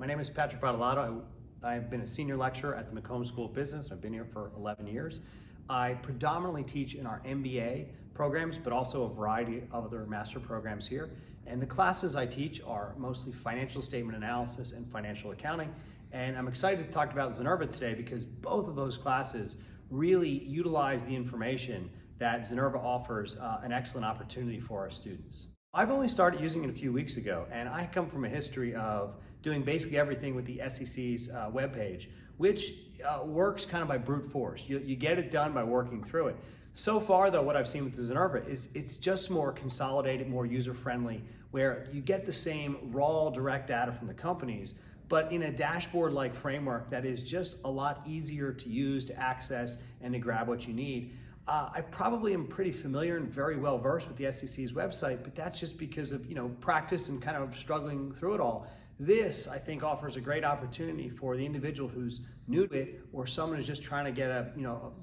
My name is Patrick Badolato. I've been a senior lecturer at the McCombs School of Business. I've been here for 11 years. I predominantly teach in our MBA programs, but also a variety of other master programs here. And the classes I teach are mostly financial statement analysis and financial accounting. And I'm excited to talk about Xinerva today because both of those classes really utilize the information that Xinerva offers an excellent opportunity for our students. I've only started using it a few weeks ago, and I come from a history of doing basically everything with the SEC's webpage, which works kind of by brute force. You get it done by working through it. So far, though, what I've seen with the Xinerva is it's just more consolidated, more user-friendly, where you get the same raw, direct data from the companies, but in a dashboard-like framework that is just a lot easier to use, to access, and to grab what you need. I probably am pretty familiar and very well versed with the SEC's website, but that's just because of practice and kind of struggling through it all. This, I think, offers a great opportunity for the individual who's new to it, or someone who's just trying to get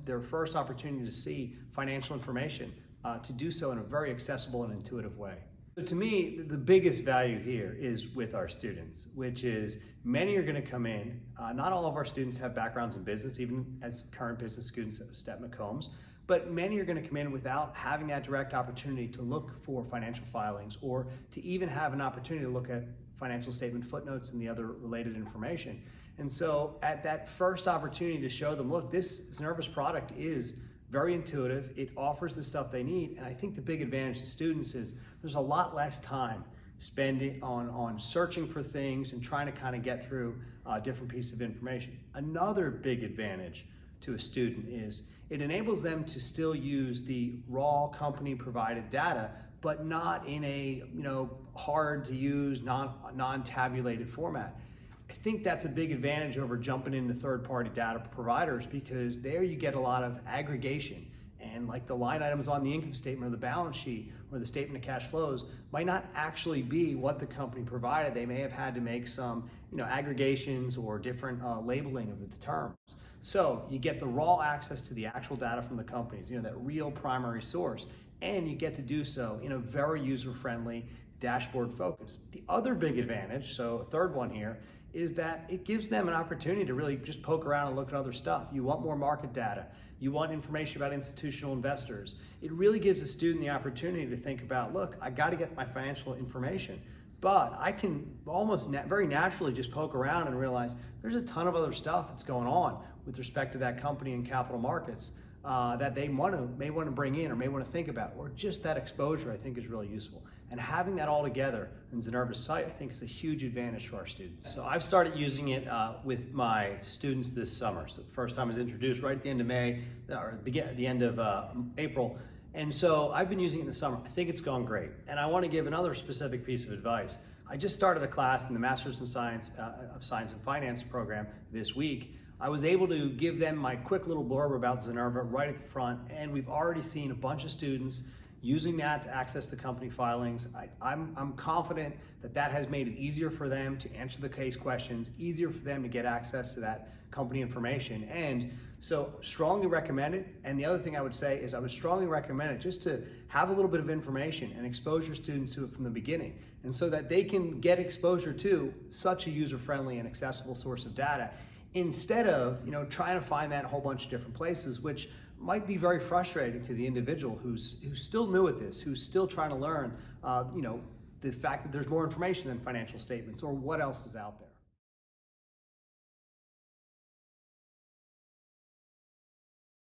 their first opportunity to see financial information, to do so in a very accessible and intuitive way. So to me, the biggest value here is with our students, which is many are going to come in. Not all of our students have backgrounds in business, even as current business students at McCombs, but many are going to come in without having that direct opportunity to look for financial filings or to even have an opportunity to look at financial statement footnotes and the other related information. And so at that first opportunity to show them, look, this Xinerva's product is very intuitive, it offers the stuff they need, and I think the big advantage to students is there's a lot less time spending on searching for things and trying to kind of get through different pieces of information. Another big advantage to a student is it enables them to still use the raw company provided data, but not in a hard to use, non-tabulated format. I think that's a big advantage over jumping into third-party data providers, because there you get a lot of aggregation, and like the line items on the income statement or the balance sheet or the statement of cash flows might not actually be what the company provided. They may have had to make some aggregations or different labeling of the terms. So you get the raw access to the actual data from the companies, that real primary source, and you get to do so in a very user-friendly, dashboard focus. The other big advantage, so a third one here, is that it gives them an opportunity to really just poke around and look at other stuff. You want more market data, you want information about institutional investors. It really gives a student the opportunity to think about, look, I got to get my financial information, but I can almost very naturally just poke around and realize there's a ton of other stuff that's going on with respect to that company in capital markets that they may want to bring in or may want to think about, or just that exposure I think is really useful. And having that all together in Xinerva's site, I think, is a huge advantage for our students. So I've started using it with my students this summer. So the first time it was introduced right at the end of May, or the end of April. And so I've been using it in the summer. I think it's gone great. And I want to give another specific piece of advice. I just started a class in the Master's in Science of Science and Finance program this week. I was able to give them my quick little blurb about Xinerva right at the front, and we've already seen a bunch of students using that to access the company filings. I'm confident that that has made it easier for them to answer the case questions, easier for them to get access to that company information, and so strongly recommend it. And the other thing I would say is I would strongly recommend it just to have a little bit of information and expose your students to it from the beginning, and so that they can get exposure to such a user-friendly and accessible source of data, instead of trying to find that in a whole bunch of different places, which might be very frustrating to the individual who's still new at this, who's still trying to learn the fact that there's more information than financial statements or what else is out there.